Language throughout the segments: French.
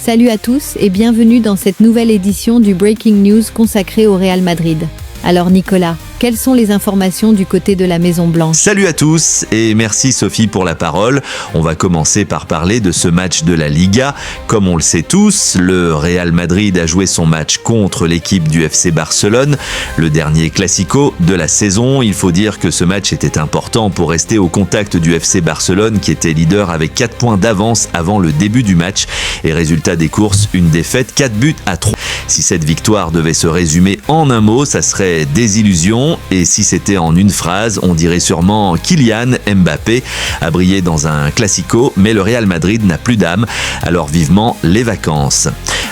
Salut à tous et bienvenue dans cette nouvelle édition du Breaking News consacrée au Real Madrid. Alors Nicolas, quelles sont les informations du côté de la Maison Blanche ? Salut à tous et merci Sophie pour la parole. On va commencer par parler de ce match de la Liga. Comme on le sait tous, le Real Madrid a joué son match contre l'équipe du FC Barcelone, le dernier classico de la saison. Il faut dire que ce match était important pour rester au contact du FC Barcelone qui était leader avec 4 points d'avance avant le début du match. Et résultat des courses, une défaite 4-3. Si cette victoire devait se résumer en un mot, ça serait désillusion, et si c'était en une phrase, on dirait sûrement Kylian Mbappé a brillé dans un classico, mais le Real Madrid n'a plus d'âme, alors vivement les vacances.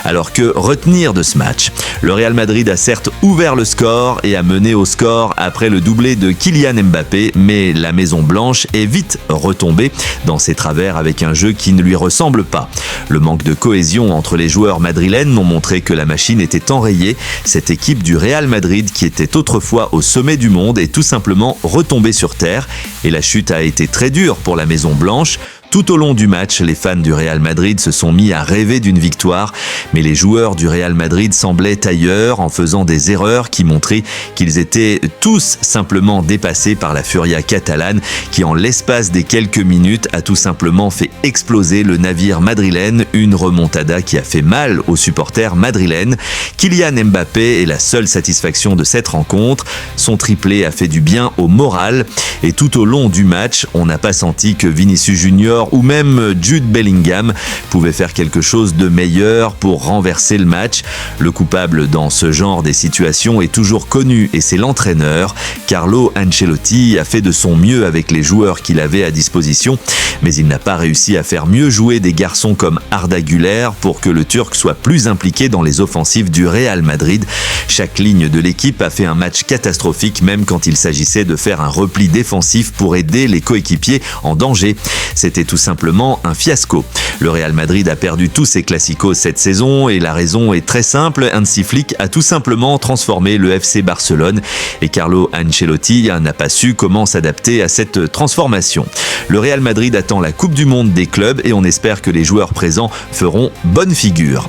Alors que retenir de ce match ? Le Real Madrid a certes ouvert le score et a mené au score après le doublé de Kylian Mbappé, mais la Maison Blanche est vite retombée dans ses travers avec un jeu qui ne lui ressemble pas. Le manque de cohésion entre les joueurs madrilènes ont montré que la machine était enrayée. Cette équipe du Real Madrid, qui était autrefois au sommet du monde, est tout simplement retombée sur terre. Et la chute a été très dure pour la Maison Blanche. Tout au long du match, les fans du Real Madrid se sont mis à rêver d'une victoire, mais les joueurs du Real Madrid semblaient ailleurs en faisant des erreurs qui montraient qu'ils étaient tous simplement dépassés par la furia catalane qui, en l'espace des quelques minutes, a tout simplement fait exploser le navire madrilène, une remontada qui a fait mal aux supporters madrilènes. Kylian Mbappé est la seule satisfaction de cette rencontre. Son triplé a fait du bien au moral et tout au long du match, on n'a pas senti que Vinicius Junior ou même Jude Bellingham pouvait faire quelque chose de meilleur pour renverser le match. Le coupable dans ce genre des situations est toujours connu et c'est l'entraîneur. Carlo Ancelotti a fait de son mieux avec les joueurs qu'il avait à disposition, mais il n'a pas réussi à faire mieux jouer des garçons comme Arda Güler pour que le Turc soit plus impliqué dans les offensives du Real Madrid. Chaque ligne de l'équipe a fait un match catastrophique, même quand il s'agissait de faire un repli défensif pour aider les coéquipiers en danger. C'était tout simplement un fiasco. Le Real Madrid a perdu tous ses classicos cette saison et la raison est très simple. Hansi Flick a tout simplement transformé le FC Barcelone et Carlo Ancelotti n'a pas su comment s'adapter à cette transformation. Le Real Madrid attend la Coupe du Monde des clubs et on espère que les joueurs présents feront bonne figure.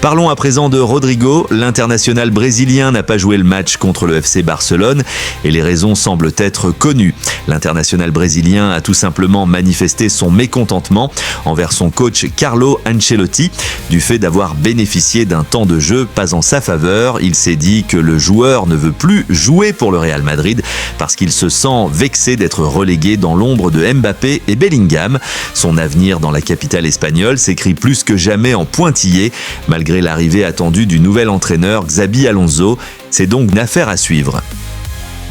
Parlons à présent de Rodrigo. L'international brésilien n'a pas joué le match contre le FC Barcelone et les raisons semblent être connues. L'international brésilien a tout simplement manifesté son mécontentement envers son coach Carlo Ancelotti du fait d'avoir bénéficié d'un temps de jeu pas en sa faveur. Il s'est dit que le joueur ne veut plus jouer pour le Real Madrid parce qu'il se sent vexé d'être relégué dans l'ombre de Mbappé et Bellingham. Son avenir dans la capitale espagnole s'écrit plus que jamais en pointillé malgré l'arrivée attendue du nouvel entraîneur Xabi Alonso. C'est donc une affaire à suivre.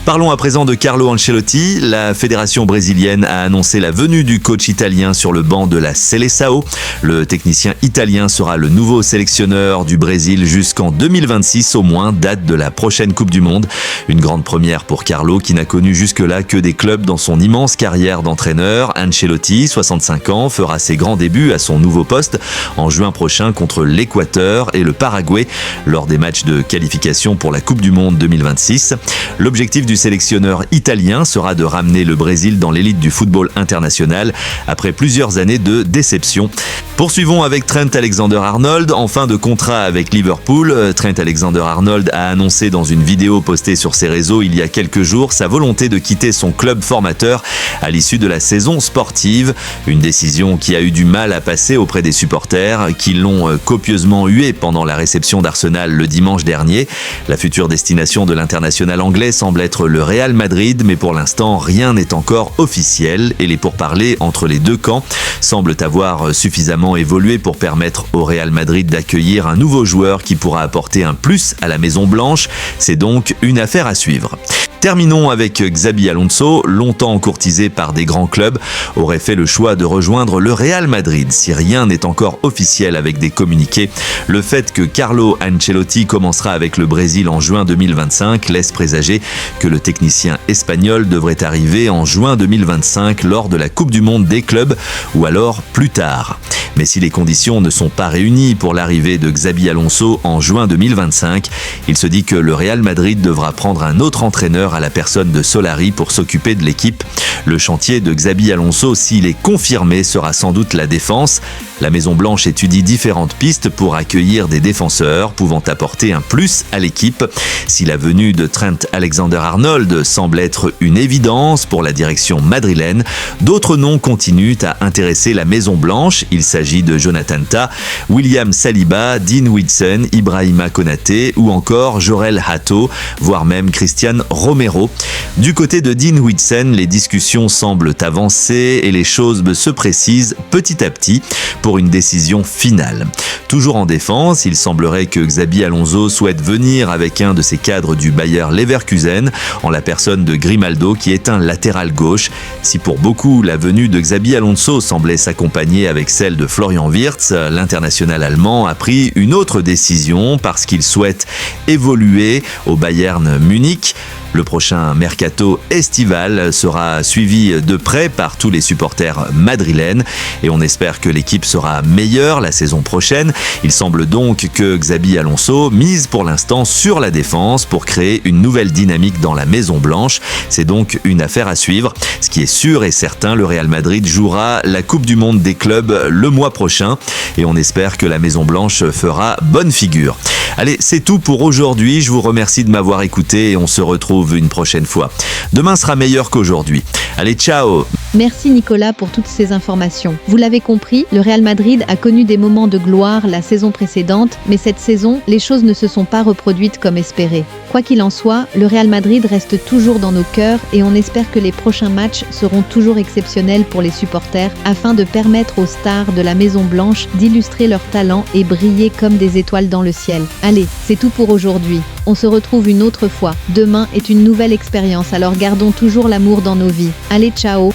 Parlons à présent de Carlo Ancelotti. La fédération brésilienne a annoncé la venue du coach italien sur le banc de la Seleção. Le technicien italien sera le nouveau sélectionneur du Brésil jusqu'en 2026 au moins, date de la prochaine Coupe du Monde. Une grande première pour Carlo qui n'a connu jusque-là que des clubs dans son immense carrière d'entraîneur. Ancelotti, 65 ans, fera ses grands débuts à son nouveau poste en juin prochain contre l'Équateur et le Paraguay lors des matchs de qualification pour la Coupe du Monde 2026. L'objectif du sélectionneur italien sera de ramener le Brésil dans l'élite du football international après plusieurs années de déception. Poursuivons avec Trent Alexander-Arnold. En fin de contrat avec Liverpool, Trent Alexander-Arnold a annoncé dans une vidéo postée sur ses réseaux il y a quelques jours sa volonté de quitter son club formateur à l'issue de la saison sportive. Une décision qui a eu du mal à passer auprès des supporters qui l'ont copieusement hué pendant la réception d'Arsenal le dimanche dernier. La future destination de l'international anglais semble être le Real Madrid, mais pour l'instant rien n'est encore officiel et les pourparlers entre les deux camps semblent avoir suffisamment évolué pour permettre au Real Madrid d'accueillir un nouveau joueur qui pourra apporter un plus à la Maison Blanche. C'est donc une affaire à suivre. Terminons avec Xabi Alonso, longtemps courtisé par des grands clubs, aurait fait le choix de rejoindre le Real Madrid. Si rien n'est encore officiel avec des communiqués, le fait que Carlo Ancelotti commencera avec le Brésil en juin 2025 laisse présager que le technicien espagnol devrait arriver en juin 2025 lors de la Coupe du Monde des clubs ou alors plus tard. Mais si les conditions ne sont pas réunies pour l'arrivée de Xabi Alonso en juin 2025, il se dit que le Real Madrid devra prendre un autre entraîneur entraîneur à la personne de Solari pour s'occuper de l'équipe. Le chantier de Xabi Alonso, s'il est confirmé, sera sans doute la défense. La Maison-Blanche étudie différentes pistes pour accueillir des défenseurs pouvant apporter un plus à l'équipe. Si la venue de Trent Alexander-Arnold semble être une évidence pour la direction madrilène, d'autres noms continuent à intéresser la Maison-Blanche. Il s'agit de Jonathan Tah, William Saliba, Dean Whitson, Ibrahima Konaté ou encore Jorel Hato, voire même Christian Romero. Du côté de Dean Whitson, les discussions semblent avancer et les choses se précisent petit à petit pour une décision finale. Toujours en défense, il semblerait que Xabi Alonso souhaite venir avec un de ses cadres du Bayer Leverkusen, en la personne de Grimaldo qui est un latéral gauche. Si pour beaucoup la venue de Xabi Alonso semblait s'accompagner avec celle de Florian Wirtz, l'international allemand a pris une autre décision parce qu'il souhaite évoluer au Bayern Munich. Le prochain mercato estival sera suivi de près par tous les supporters madrilènes et on espère que l'équipe sera meilleure la saison prochaine. Il semble donc que Xabi Alonso mise pour l'instant sur la défense pour créer une nouvelle dynamique dans la Maison-Blanche. C'est donc une affaire à suivre. Ce qui est sûr et certain, le Real Madrid jouera la Coupe du Monde des clubs le mois prochain et on espère que la Maison-Blanche fera bonne figure. Allez, c'est tout pour aujourd'hui. Je vous remercie de m'avoir écouté et on se retrouve une prochaine fois. Demain sera meilleur qu'aujourd'hui. Allez, ciao! Merci Nicolas pour toutes ces informations. Vous l'avez compris, le Real Madrid a connu des moments de gloire la saison précédente, mais cette saison, les choses ne se sont pas reproduites comme espéré. Quoi qu'il en soit, le Real Madrid reste toujours dans nos cœurs et on espère que les prochains matchs seront toujours exceptionnels pour les supporters afin de permettre aux stars de la Maison Blanche d'illustrer leur talent et briller comme des étoiles dans le ciel. Allez, c'est tout pour aujourd'hui. On se retrouve une autre fois. Demain est une nouvelle expérience, alors gardons toujours l'amour dans nos vies. Allez, ciao!